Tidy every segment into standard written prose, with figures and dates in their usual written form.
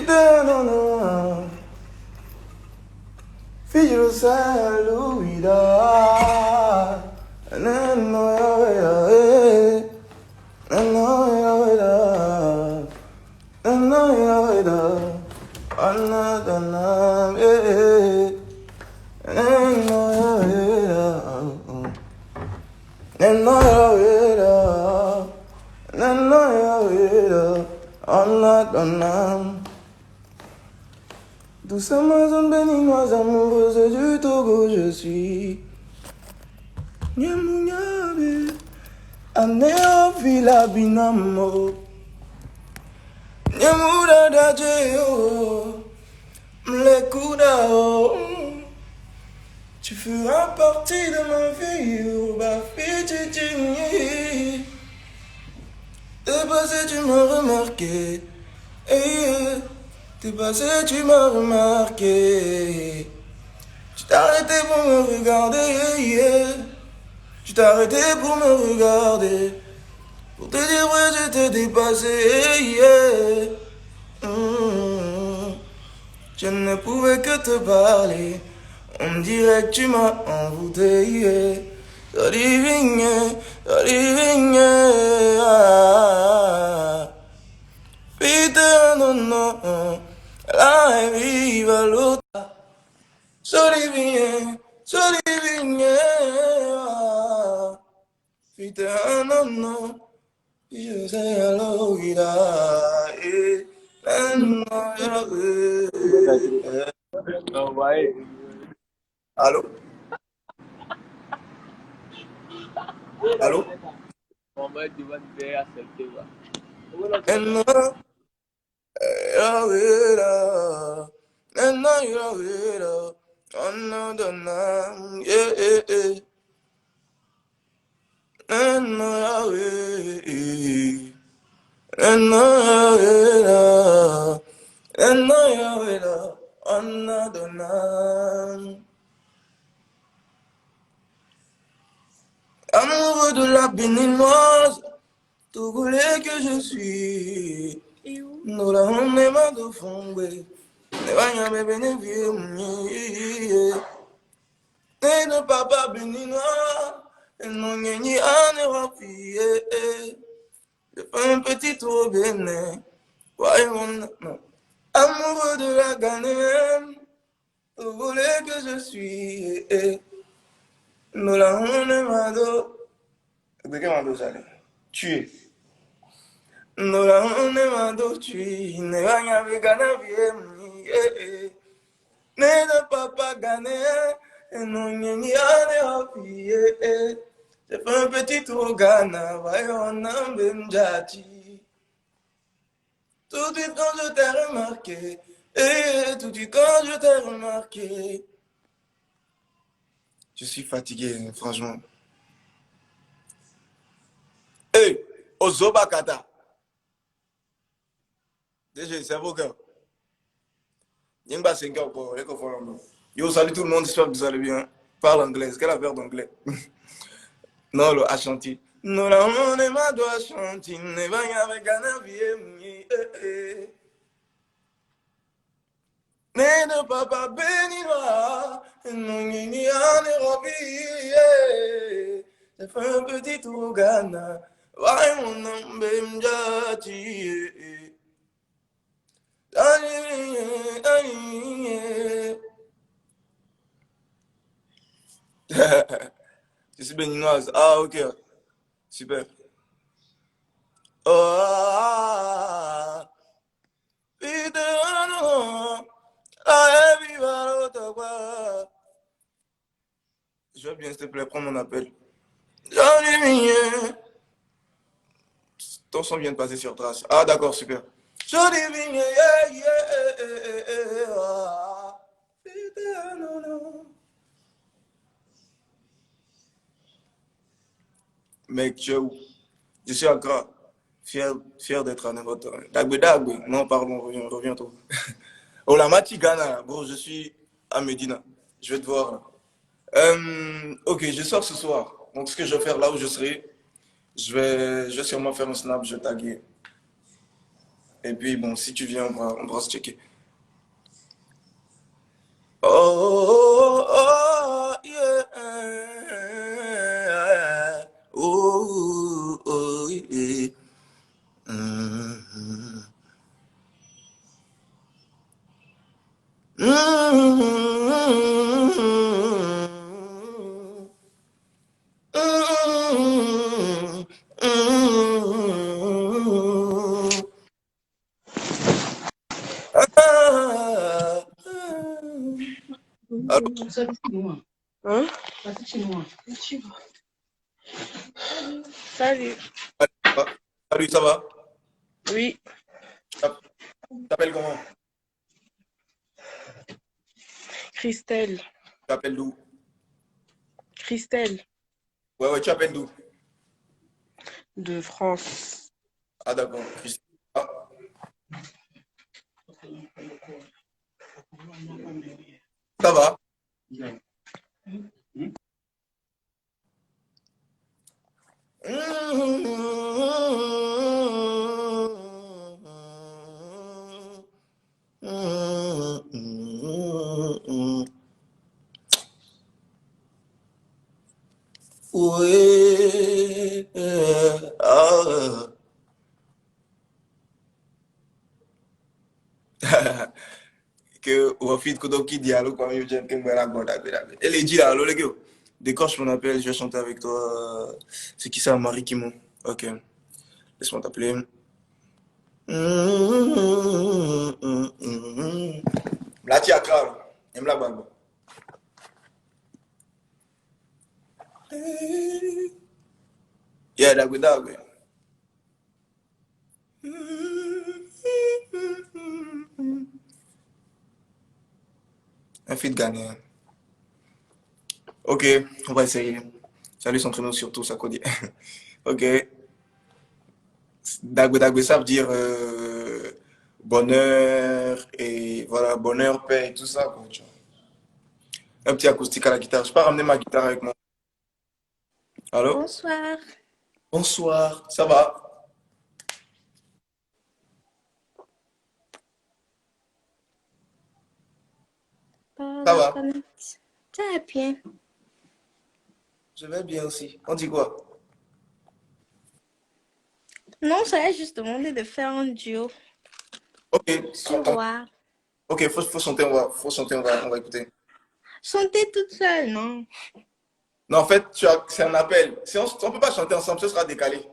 Vida, non, non. Filho saluida. No, douce Amazone béninoise, amoureuse du Togo, je suis. Nyamunyabe, anéophila binamo. Nyamura dajeo, mlekuda o. Tu feras partie de ma vie, ma fille, t'es passé, tu m'as remarqué. T'es passé, tu m'as remarqué. Tu t'es arrêté pour me regarder. Tu t'es arrêté pour me regarder. Pour te dire ouais, je t'ai dépassé. Je ne pouvais que te parler. On me dirait que tu m'as envoûté. Olivigne. Vite, non, non. La viva l'autre. Olivigne. Vite, non, non. Je sais alors qu'il a. Allô? Allô? Amoureux de la béninoise, tout voulait que je suis. Nous l'avons même à de fondre. Ne vaya bébé ne vieux. Ne papa béninois. Non ni ane rapi. Je fais un petit tour bénin. Voyons, non. Amoureux de la Ghanéenne, tout voulait que je suis. Nous l'avons même à de. De quel mando j'allais? Tuer. Nous l'avons même à de tuer. Ne vaya vegana vieux. Ne papa ghanéen. Non ni ane rapi. J'ai fait un petit tour au Ghana, voyons, en Benjati. Tout de suite quand je t'ai remarqué, tout de suite quand je t'ai remarqué. Je suis fatigué, franchement. Ozobakata. Déjà, c'est vos gars. Yimba 5 ans pour les confondre. Yo, salut tout le monde, j'espère que vous allez bien. Parle anglais, quel affaire d'anglais? Non, le Ashanti. Non, la on est ma doigt Ashanti, ne va y avec un avié. Mais ne papa béninois, non ni en Europe. J'ai fait un petit tour au Ghana, ouais mon nom Bemjati. Je suis béninoise. Ah, ok. Super. Oh, je vais bien, s'il te plaît, prends mon appel. Ton son vient de passer sur trace. Ah, d'accord, super. Mec, tu es où? Je suis encore fier d'être à Nairobi. Dagbe. Non, pardon, reviens toi. Oh, la Matigana, bon, je suis à Medina. Je vais te voir là. Ok, je sors ce soir. Donc, ce que je vais faire là où je serai, je vais sûrement faire un snap, je vais taguer. Et puis, bon, si tu viens, on pourra se checker. Oh, oh, yeah. Oh, oh, yeah. Mhm. Mhm. Allô? Hein? Salut. Salut, ça va? Oui, Tu t'appelles comment? Christelle. Tu t'appelles d'où? Christelle Ouais, ouais, tu t'appelles d'où? de France. Ah, d'accord. Ah, ça va? Ouais. Ah. Que au fil que donc qui dialogue quand même j'aime que me raconte et les dit là le gars décroche mon appel je vais chanter avec toi c'est qui ça Marie Kimon ok laisse-moi t'appeler la tia Carl aime la bague yeah dagwe dagwe un feat ghanéen ok on va essayer salut s'entraîner surtout ça codie ok dagwe dagwe ça veut dire bonheur et voilà bonheur paix et tout ça quoi, tu vois. Un petit acoustique à la guitare. Je peux ramener ma guitare avec moi. Allô? Bonsoir. Bonsoir. Ça va? Ça Hola, va? comment ça va bien? Je vais bien aussi. On dit quoi? Non, ça a juste demandé de faire un duo Ok. sur Attends. War. Ok, faut chanter, faut chanter, on va écouter. Chanter toute seule, non? Non, en fait, c'est un appel. Si on peut pas chanter ensemble, ce sera décalé.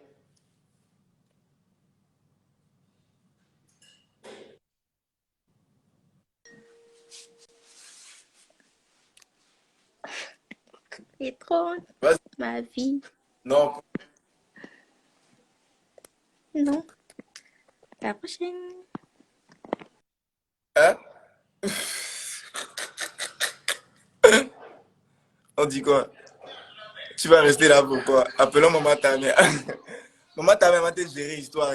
C'est trop Vas-y. ma vie. Non. Non. La prochaine. Hein? On dit quoi? Tu vas rester là pour quoi? Appelons Maman Tamé. Maman Tamé m'a dit gérer l'histoire.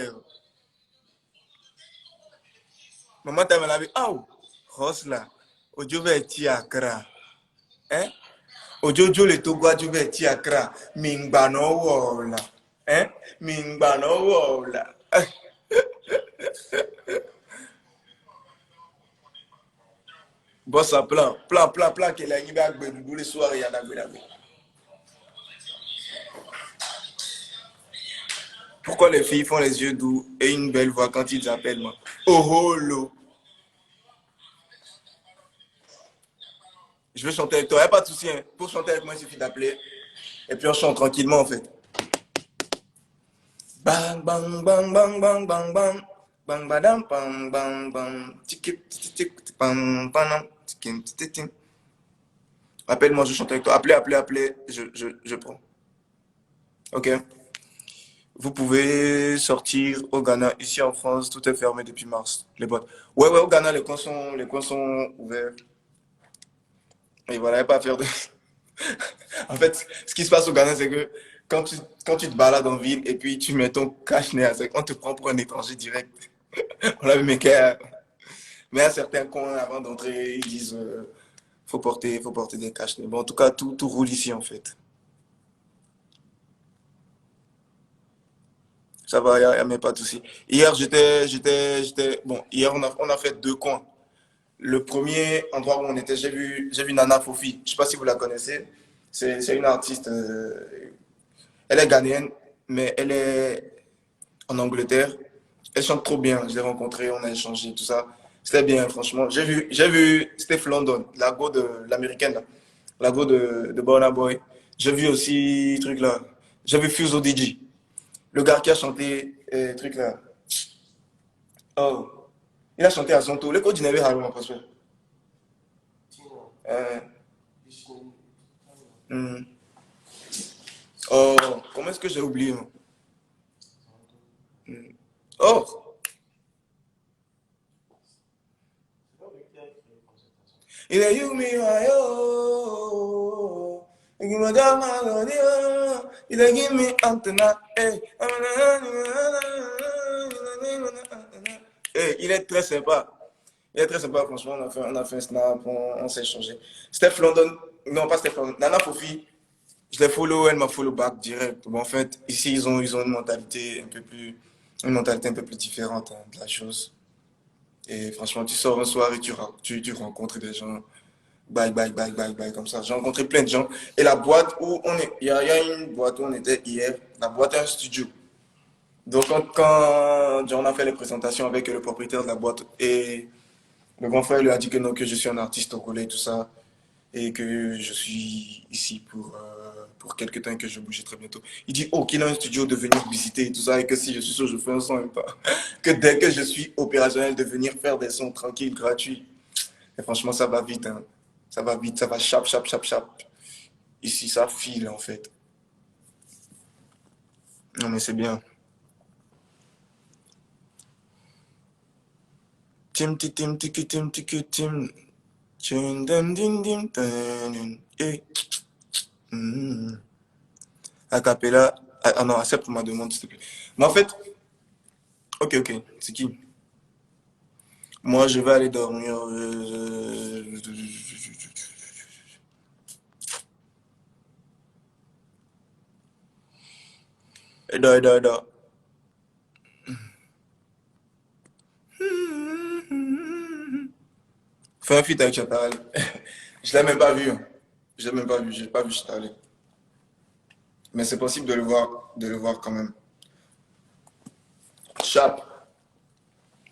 Maman Tamé l'a dit, oh, Rosla, Ojo va être Accra. Hein? Ojojo le Togo adjuvẹ ti Accra, mingba no wola. Hein? Mingba no wola. Boss à plan, qu'il a une bague de les soirs, il y a la. Pourquoi les filles font les yeux doux et une belle voix quand ils appellent moi? Oh holo. Je veux chanter avec toi, il n'y a pas de souci. Hein. Pour chanter avec moi, il suffit d'appeler. Et puis on chante tranquillement en fait. Bang, bang, bang, bang, bang, bang, bang. Bang, badam, bang, bang, bang. Tik, tik, tik, bang, bang, tik, tik, tik. Appelle-moi, je chante avec toi. Appelez, je prends. Ok. Vous pouvez sortir au Ghana. Ici en France, tout est fermé depuis mars. Les boîtes. Ouais, au Ghana, les coins sont ouverts. Et voilà, il n'y a pas à faire de. En fait, ce qui se passe au Ghana, c'est que quand tu te balades en ville et puis tu mets ton cache-nez, on te prend pour un étranger direct. On l'a vu, mais à certains coins, avant d'entrer, ils disent faut porter des cache-nez. Bon, en tout cas, tout roule ici en fait. Ça va, il n'y a même pas de souci. Hier, bon, hier, on a fait deux coins. Le premier endroit où on était, j'ai vu Nana Fofi. Je ne sais pas si vous la connaissez. C'est une artiste. Elle est ghanéenne, mais elle est en Angleterre. Elle chante trop bien. Je l'ai rencontrée, on a échangé, tout ça. C'était bien, franchement. J'ai vu Steph London, la go de l'américaine, là. La go de Burna Boy. J'ai vu aussi, truc là. J'ai vu Fuse ODG. Le gars qui a chanté, truc là. Oh. Il a chanté à son tour. Le code du Neve Haruma, parce que. Euh, hmm. Oh, comment est-ce que j'ai oublié, moi? Hmm. Oh, il est you, me, yo. Il me donne ma gloire. Il est give me antena. Il est très sympa. Il est très sympa, franchement. On a fait un snap, on s'est échangé. Steph London, non, pas Steph London. Nana Fofi, je l'ai follow, elle m'a follow back direct. Bon, en fait, ici, ils ont une mentalité un peu plus différente, hein, de la chose. Et franchement, tu sors un soir et tu rencontres des gens. Bye, bye, bye, bye, bye, comme ça. J'ai rencontré plein de gens. Et la boîte où on est, il y a une boîte où on était hier. La boîte est un studio. Donc, quand on a fait les présentations avec le propriétaire de la boîte, et le grand frère lui a dit que non, que je suis un artiste togolais, tout ça, et que je suis ici pour quelques temps et que je bougerai très bientôt. Il dit, oh, qu'il a un studio de venir visiter et tout ça, et que si je suis sûr, je fais un son même pas. Que dès que je suis opérationnel, de venir faire des sons tranquilles, gratuits. Et franchement, ça va vite, hein. Ça va vite, ça va chap, chap, chap, chap. Ici, ça file, en fait. Non, mais c'est bien. Tim, ti, tim, tiki, tim, tiki, tim. Tchun, dim, dim, dim, dim, eh. A cappella. Ah non, accepte ma demande, s'il te plaît. Mais en fait, ok, ok, c'est qui? Moi, je vais aller dormir. Eda, eda, eda. Fais un feat avec Chatal. Je l'ai même pas vu, hein. Je l'ai même pas vu, j'ai pas vu Chatal. Mais c'est possible de le voir quand même. Chap,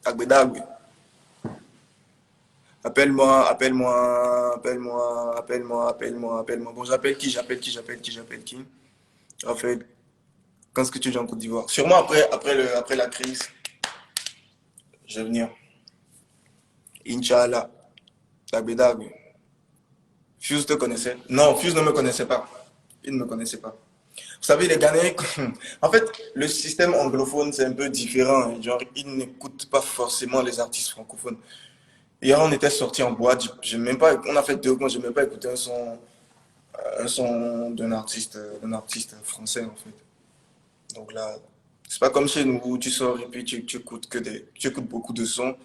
Agbedagwe. Appelle-moi, appelle-moi, appelle-moi, appelle-moi, appelle-moi, appelle-moi. Bon, j'appelle qui? En fait, quand est-ce que tu viens en Côte d'Ivoire? Sûrement après la crise, je vais venir. Inch'Allah, Agbedagwe. Fuse te connaissait? Non, Fuse ne me connaissait pas. Il ne me connaissait pas. Vous savez, les Ghanéens, en fait, le système anglophone, c'est un peu différent, hein. Genre, ils n'écoutent pas forcément les artistes francophones. Hier, on était sortis en boîte, on a fait deux mois, je n'ai même pas écouté un son d'un artiste français, en fait. Donc là, c'est pas comme chez nous où tu sors et puis tu écoutes beaucoup de sons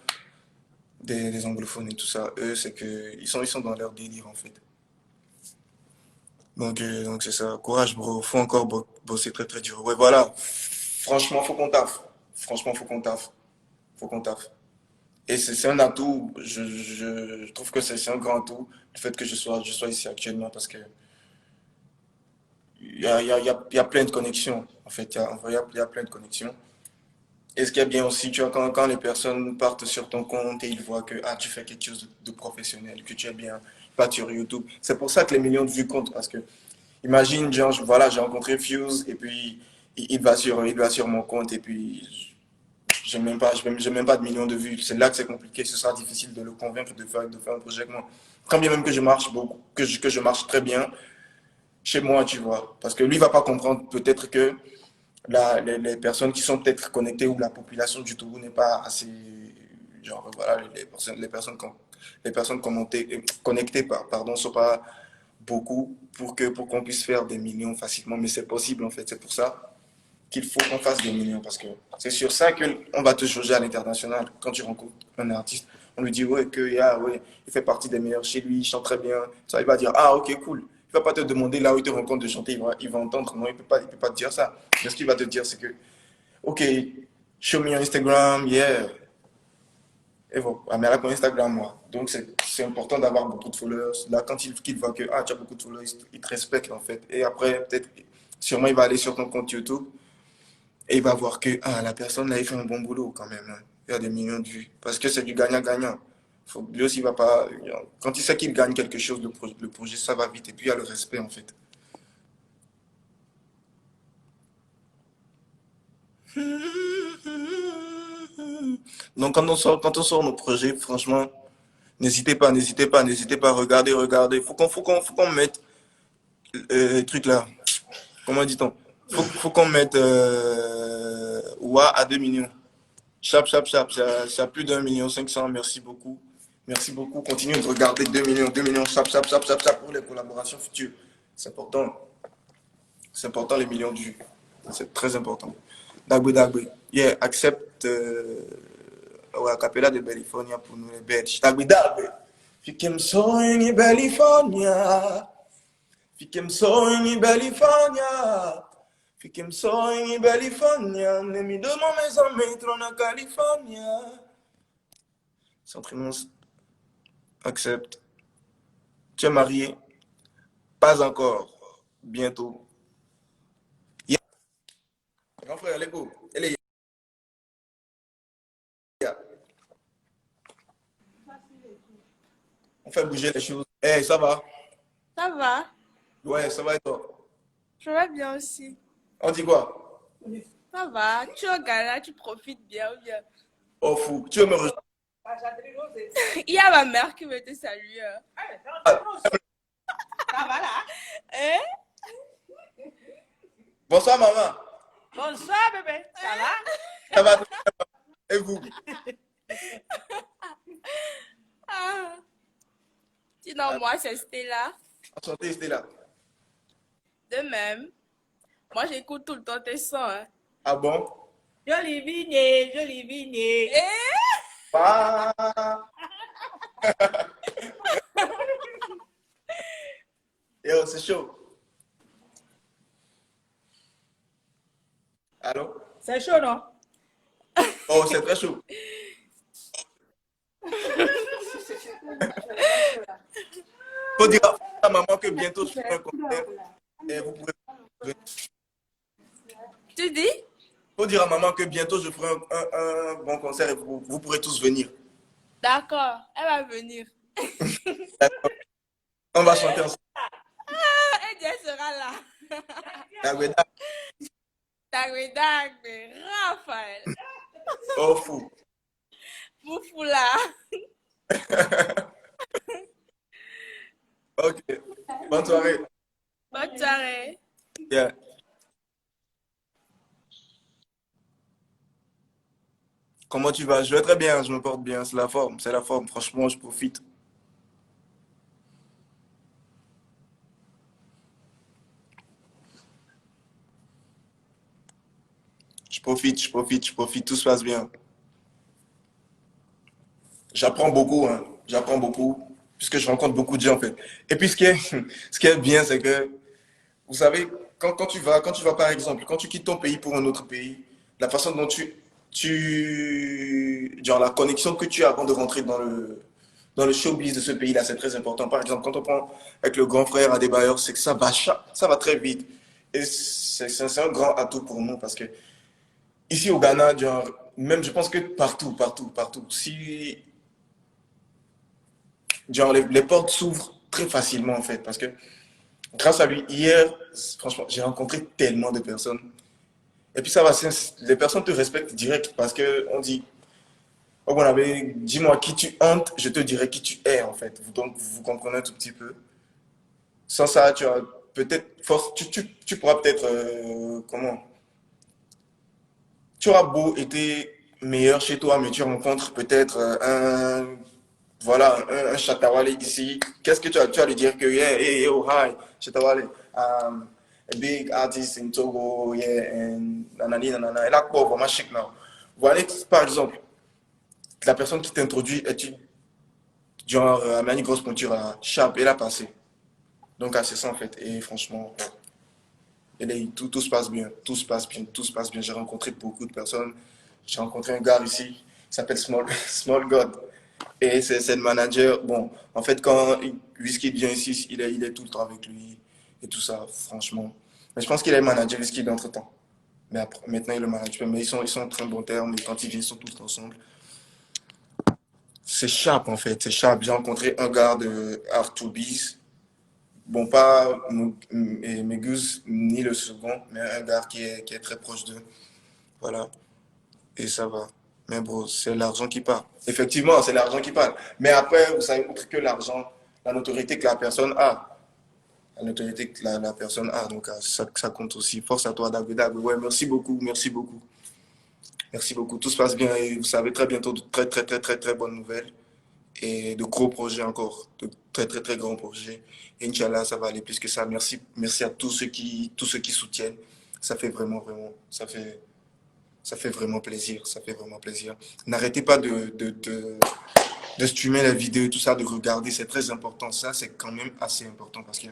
des anglophones et tout ça. Eux, c'est que ils sont dans leur délire, en fait. Donc c'est ça. Courage, bro. Faut encore bosser très, très dur. Ouais, voilà. Franchement, faut qu'on taffe. Franchement, faut qu'on taffe. Faut qu'on taffe. Et c'est un atout. Je trouve que c'est un grand atout, le fait que je sois ici actuellement, parce que il y a plein de connexions. En fait, il y a plein de connexions. Et ce qui est bien aussi, tu vois, quand les personnes partent sur ton compte et ils voient que ah, tu fais quelque chose de professionnel, que tu es bien, pas sur YouTube. C'est pour ça que les millions de vues comptent, parce que imagine, genre, voilà, j'ai rencontré Fuse et puis il va sur mon compte et puis j'ai même pas de millions de vues. C'est là que c'est compliqué. Ce sera difficile de le convaincre de faire un projet avec moi. Quand bien même que je marche beaucoup, que je marche très bien chez moi, tu vois. Parce que lui va pas comprendre peut-être que les personnes qui sont peut-être connectées ou la population du Togo n'est pas assez, genre, voilà, les personnes connectées, pardon, sont pas beaucoup pour qu'on puisse faire des millions facilement, mais c'est possible en fait. C'est pour ça qu'il faut qu'on fasse des millions parce que c'est sur ça qu'on va te juger à l'international. Quand tu rencontres un artiste, on lui dit ouais, ouais, il fait partie des meilleurs chez lui, il chante très bien. Ça, il va dire ah, ok, cool. Il va pas te demander là où il te rencontre de chanter, il va entendre. Non, il peut pas te dire ça. Mais ce qu'il va te dire, c'est que Ok, show me your Instagram, yeah. Et voilà. Ah, mais elle a mon Instagram, moi. Donc, c'est important d'avoir beaucoup de followers. Là, quand il voit que tu as beaucoup de followers, il te respecte, en fait. Et après, peut-être, sûrement, il va aller sur ton compte YouTube et il va voir que la personne, là, il fait un bon boulot quand même, hein. Il y a des millions de vues. Parce que c'est du gagnant-gagnant. Lui aussi, il va pas. Quand il sait qu'il gagne quelque chose, le projet, ça va vite. Et puis, il y a le respect, en fait. Donc, quand on sort nos projets, franchement, n'hésitez pas. Regardez. Faut qu'on mette truc là. Comment dit-on? Faut qu'on mette Ouah à 2 millions. Chap. Ça a plus d'1,5 million. Merci beaucoup. Merci beaucoup. Continuez de regarder 2 millions. Chap pour les collaborations futures. C'est important. C'est important les millions de vues. C'est très important. Dagbe. Yeah, accepte a cappella de California pour nous les bêtes. Dagbe. Fiquem sonho em California. Fiquem sonho em California. Fiquem sonho em California. Nem me dou mes amis na California. S'entraînons. Accepte. Tu es marié? Pas encore. Bientôt. Yeah. Grand frère, let's go. On fait bouger les choses. Hey, ça va? Ça va? Ouais, ça va et toi? Je vais bien aussi. On dit quoi? Ça va? Tu es au Ghana, tu profites bien ou bien? Oh fou, tu veux me rejoindre? Il y a ma mère qui veut te saluer. Ça va là? Hein? Bonsoir maman. Bonsoir bébé. Ça va? Ça va? Et vous? Ah. Sinon, moi, c'est Stella. Enchanté, Stella. De même. Moi, j'écoute tout le temps tes sons. Hein. Ah bon? Jolie vignée. Ah. Yo, c'est chaud. Allô? C'est chaud, non? Oh, c'est très chaud. Faut dire à maman que bientôt je ferai un concert et vous pourrez. Tu dis? Faut dire à maman que bientôt je ferai un bon concert et vous pourrez tous venir. D'accord, elle va venir. On va chanter ensemble. Elle sera là. Dagweda. Raphaël. Oh fou. Foufou là. Ok. Bonne soirée. Bonne soirée. Yeah. Comment tu vas? Je vais très bien, je me porte bien. C'est la forme. Franchement, je profite. Je profite. Tout se passe bien. J'apprends beaucoup, hein. J'apprends beaucoup, puisque je rencontre beaucoup de gens, en fait. Et puis, ce qui est bien, c'est que, vous savez, quand tu vas, par exemple, quand tu quittes ton pays pour un autre pays, la façon dont genre la connexion que tu as avant de rentrer dans le showbiz de ce pays-là, c'est très important. Par exemple, quand on prend avec le grand frère Adebayor, c'est que ça va très vite. Et c'est un grand atout pour nous parce que ici au Ghana, genre, même je pense que partout, si genre les portes s'ouvrent très facilement en fait parce que grâce à lui, hier, franchement, j'ai rencontré tellement de personnes. Et puis ça va, les personnes te respectent direct parce que on dit, oh, bon, dis-moi qui tu hantes, je te dirai qui tu es en fait. Donc vous comprenez un tout petit peu. Sans ça, tu as peut-être force, tu pourras peut-être comment? Tu auras beau être meilleur chez toi, mais tu rencontres peut-être un Chatawale ici. Qu'est-ce que tu vas lui dire que, yeah, hey, oh, hi, Chatawale, a big artist in Togo, yeah, and nanana. Et là, quoi, vraiment chic, now. Voilà, par exemple, la personne qui t'introduit est genre, a une grosse pointure à Chap, elle a passé. Donc, c'est ça, en fait. Et franchement, tout se passe bien, tout se passe bien, tout se passe bien. J'ai rencontré beaucoup de personnes. J'ai rencontré un gars ici, il s'appelle Small God. Et c'est le manager. Bon, en fait, quand Wizkid vient ici, il est tout le temps avec lui et tout ça, franchement. Mais je pense qu'il est manager Wizkid entre-temps. Mais après, maintenant, il le manage. Mais ils sont en très bons termes. Et quand ils viennent, ils sont tous ensemble. C'est Sharp, en fait. C'est Sharp. J'ai rencontré un gars de R2B's. Bon, pas Megus ni le second, mais un gars qui est très proche d'eux. Voilà. Et ça va. Mais bon, c'est l'argent qui parle. Effectivement, c'est l'argent qui parle. Mais après, vous savez, autre que l'argent, la notoriété que la personne a. La notoriété que la personne a. Donc, ça compte aussi. Force à toi, David. Ouais, merci beaucoup, merci beaucoup. Merci beaucoup. Tout se passe bien et vous savez très bientôt de très, très, très, très, très bonnes nouvelles et de gros projets encore. De très, très, très grands projets. Et Inch'Allah, ça va aller plus que ça. Merci, merci à tous ceux qui soutiennent. Ça fait vraiment, vraiment, ça fait vraiment plaisir. Ça fait vraiment plaisir. N'arrêtez pas de streamer la vidéo, tout ça, de regarder. C'est très important. Ça, c'est quand même assez important parce que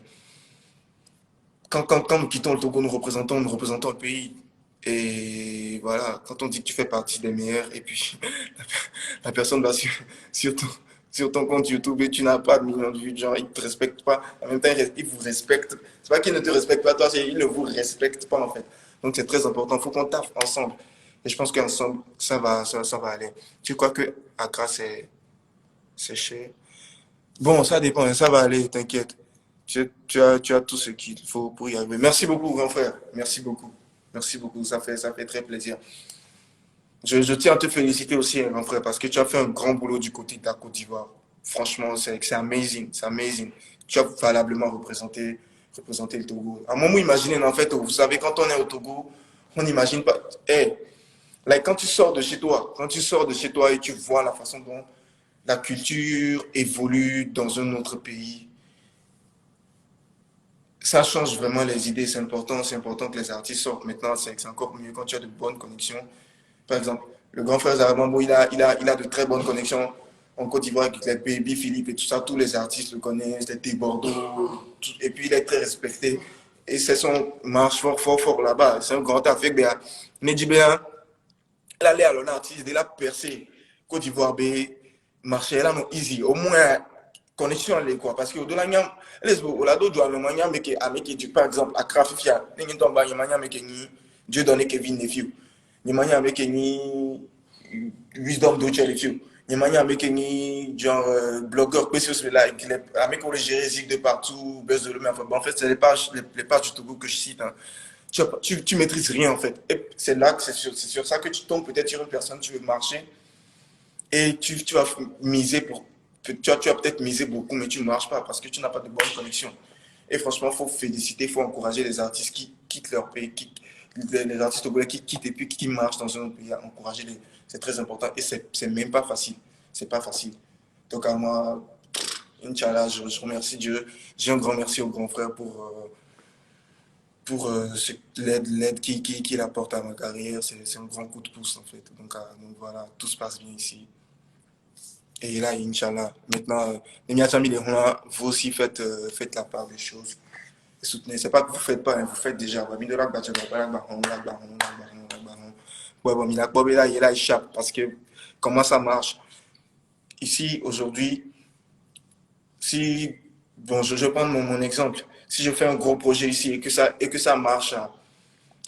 quand nous quittons le Togo, nous représentons le pays. Et voilà, quand on dit que tu fais partie des meilleurs, et puis la personne va sur sur ton compte YouTube et tu n'as pas de millions de vues, genre, ils ne te respectent pas. En même temps, ils vous respectent. C'est pas qu'ils ne te respectent pas, toi, c'est qu'ils ne vous respectent pas, en fait. Donc, c'est très important. Il faut qu'on taffe ensemble. Et je pense qu'ensemble, ça va aller. Tu crois que Accra, c'est cher? Bon, ça dépend, hein, ça va aller, t'inquiète. Tu as tout ce qu'il faut pour y arriver. Merci beaucoup, grand frère. Merci beaucoup. Merci beaucoup. Ça fait très plaisir. Je tiens à te féliciter aussi, hein, grand frère, parce que tu as fait un grand boulot du côté de la Côte d'Ivoire. Franchement, c'est amazing. C'est amazing. Tu as valablement représenté le Togo. À un moment, imaginez, en fait, vous savez, quand on est au Togo, on n'imagine pas. Hey, like, quand tu sors de chez toi, quand tu sors de chez toi et tu vois la façon dont la culture évolue dans un autre pays, ça change vraiment les idées. C'est important que les artistes sortent. Maintenant, c'est encore mieux quand tu as de bonnes connexions. Par exemple, le grand frère Zarabambo, il a de très bonnes connexions en Côte d'Ivoire avec les Baby Philippe et tout ça. Tous les artistes le connaissent, les Bordeaux. Et puis, il est très respecté. Et c'est son marche fort, fort, fort là-bas. C'est un grand affaire. Nedji Béa, il allait à l'artiste, il a percé. Côte d'Ivoire, marché là, non, easy. Au moins, connexion les quoi parce que au-delà nyam les au lado du amenya meke ameke du par exemple à Krafifia ni tomba nyamanya meke ni Dieu donné Kevin Nephew nyamanya meke ni wisdom do Nephew nyamanya meke ni genre blogueur spéciaux là avec pour les gérer de partout buzz de l'homme enfin bon, en fait c'est les pages du Togo que je cite hein. Tu maîtrises rien en fait et c'est là que c'est sur ça que tu tombes peut-être sur une personne tu veux marcher et tu vas miser pour tu as peut-être misé beaucoup, mais tu ne marches pas parce que tu n'as pas de bonne connexion. Et franchement, il faut féliciter, il faut encourager les artistes qui quittent leur pays, les artistes togolais qui quittent et puis qui marchent dans un autre pays, encourager les. C'est très important et c'est même pas facile. C'est pas facile. Donc à moi, Inch'Allah, je remercie Dieu. J'ai un grand merci au grand frère pour l'aide qu'il apporte à ma carrière. C'est un grand coup de pouce en fait. Donc voilà, tout se passe bien ici. Et là, Inch'Allah, maintenant, les Miatami, les Rois, vous aussi faites la part des choses. Et soutenez. C'est pas que vous ne faites pas, hein, vous faites déjà. Ouais, bon, là, il échappe parce que comment ça marche? Ici, aujourd'hui, si, bon, je prends mon exemple. Si je fais un gros projet ici et que ça marche, hein,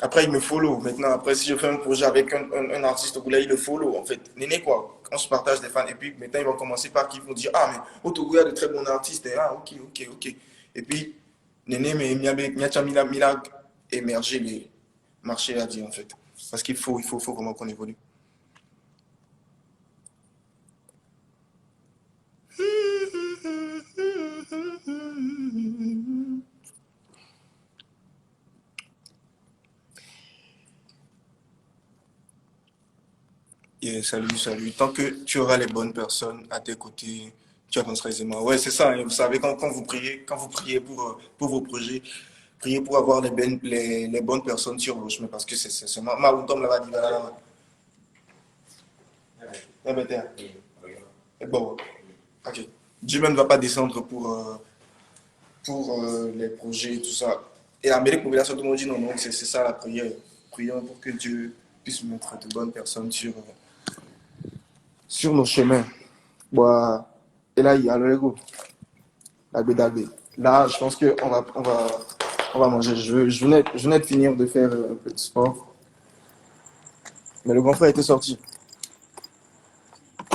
après, il me follow. Maintenant, après, si je fais un projet avec un artiste au Togo, il le follow. En fait, Néné, quoi. On se partage des fans. Et puis, maintenant, ils vont commencer par qu'ils vont dire ah, mais au Togo, il y a de très bons artistes. Et, ah, ok, ok, ok. Et puis, Néné, mais Mila émerger les marchés à dire, en fait. Parce faut vraiment qu'on évolue. Et salut, salut. Tant que tu auras les bonnes personnes à tes côtés, tu avanceras aisément. Ouais, c'est ça. Hein. Vous savez, quand vous priez pour vos projets, priez pour avoir les bonnes personnes sur vos chemins. Parce que c'est ma tombe là-bas, dit là. Eh ben, tiens. Eh bon, ok. Dieu même ne va pas descendre pour les projets et tout ça. Et l'Amérique population, tout le monde dit non, non, c'est ça la prière. Prions pour que Dieu puisse mettre de bonnes personnes sur nos chemins. Bon, et là, il y a le ego. Là, je pense on va manger. Je venais de finir de faire un peu de sport. Mais le grand frère était sorti.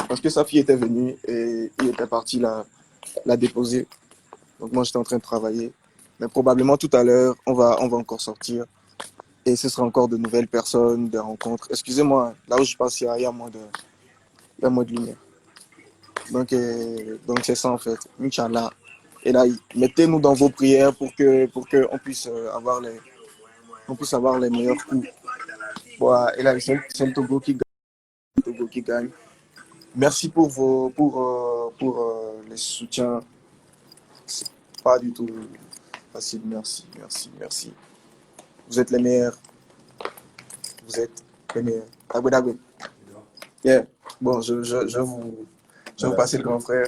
Parce que sa fille était venue et il était parti la déposer. Donc moi, j'étais en train de travailler. Mais probablement tout à l'heure, on va encore sortir. Et ce sera encore de nouvelles personnes, des rencontres. Excusez-moi, là où je passe, il y a moins de lumière. Donc c'est ça en fait. Inch'Allah. Et là, mettez-nous dans vos prières pour que on puisse avoir les meilleurs coups. Bon, et là, c'est le Togo qui gagne. Le Togo qui gagne. Merci pour les soutiens. C'est pas du tout facile. Merci, merci, merci. Vous êtes les meilleurs. Vous êtes les meilleurs. Dagwe, dagwe. Yeah. Bon, je vais vous passer le grand frère.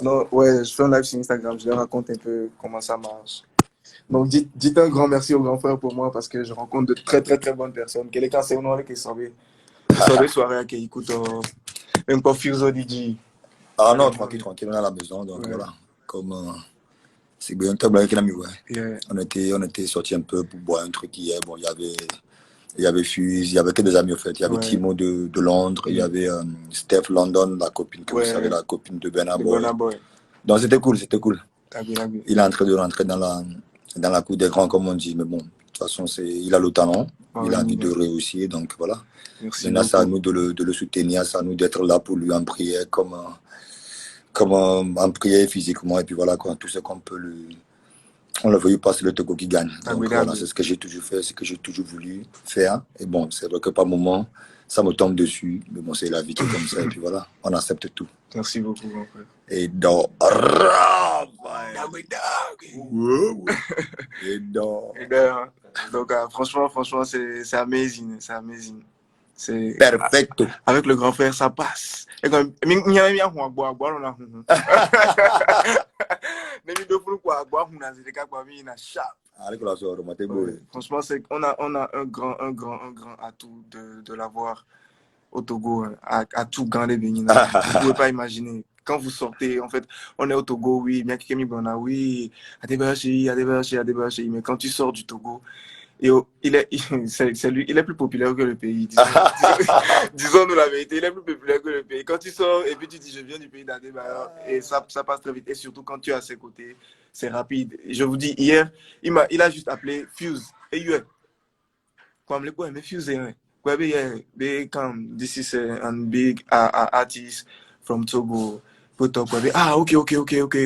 Non, ouais, je fais un live sur Instagram. Je leur raconte un peu comment ça marche. Donc, dites un grand merci au grand frère pour moi parce que je rencontre de très, très, très bonnes personnes. Quelqu'un c'est un qui sauvé. Sauvé soirée qui écoute un peu Fuso DJ. Ah non, tranquille, on est à la maison. Donc Ouais. voilà. Comme c'est bien, t'as blagué la ouais. Yeah. On était sorti un peu pour boire un truc hier. Bon, il y avait Fuse, il y avait que des amis en fait. Il y avait Ouais. Timo de Londres, il y avait Steph London, la copine que Ouais. vous savez, la copine de Burna Le Boy. Burna Boy. Donc c'était cool, c'était cool. Dagwe, dagwe. Il est en train de rentrer dans la cour des grands, comme on dit. Mais bon, de toute façon, il a le talent, Ah il a oui, envie de oui. réussir. Donc voilà. Merci Maintenant, c'est à beaucoup. nous de le soutenir, c'est à nous d'être là pour lui en prière, comme en prière physiquement. Et puis voilà, quoi, tout ce qu'on peut lui. On le veut pas, c'est le Togo qui gagne. Ah Donc oui, voilà, dagwe. c'est ce que j'ai toujours fait, c'est ce que j'ai toujours voulu faire. Et bon, c'est vrai que par moment, ça me tombe dessus. Mais bon, c'est la vie qui est comme ça. Et puis voilà, on accepte tout. Merci beaucoup, grand frère. Et donc, Dagwe, dagwe. et donc, Et ben, donc, franchement, c'est amazing. C'est amazing. C'est perfecto. avec le grand frère, ça passe. Et comme, il y a bien on a boire, on a mais il faut quoi boire, on a des cas quoi, il a chat. Avec la soeur, on Ouais, franchement, on a un grand atout de l'avoir au Togo, à tout gagner Bénin. Vous pouvez pas imaginer. Quand vous sortez, en fait, on est au Togo, oui, bien qu'il y ait Bana, oui, à débarcher, mais quand tu sors du Togo, et c'est lui, il est plus populaire que le pays. Disons-nous la vérité, il est plus populaire que le pays. Quand tu sors et puis tu dis je viens du pays d'Adébara, et ça passe très vite. Et surtout quand tu es à ses côtés, c'est rapide. Je vous dis, hier, il a juste appelé Fuse. Et il comme le quoi, mais Fuse, quoi, come, this is a big artist from Togo. Put up, ah, ok,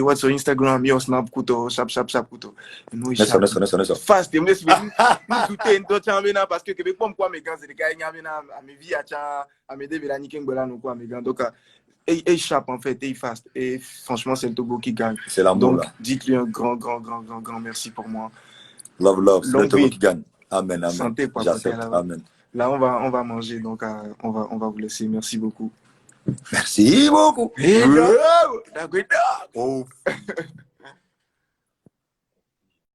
what's your Instagram, your Snap, Kuto, sharp, Kuto. Et nous, Nesso. fast, et nous, nous douter, nous, parce que Québec, quoi, mes gars, c'est des gars, à mes vies, à mes débuts, à nous, quoi, mes gars. Donc, et sharp, en fait, et fast. Et franchement, c'est le Togo qui gagne. C'est l'amour, Donc, là. dites-lui un grand merci pour moi. Love, c'est le Longue Togo vie. qui gagne. Amen. Santé, papa, J'accepte, là. amen. Là, on va manger, donc on va vous laisser. Merci beaucoup. Merci beaucoup. Et Oh.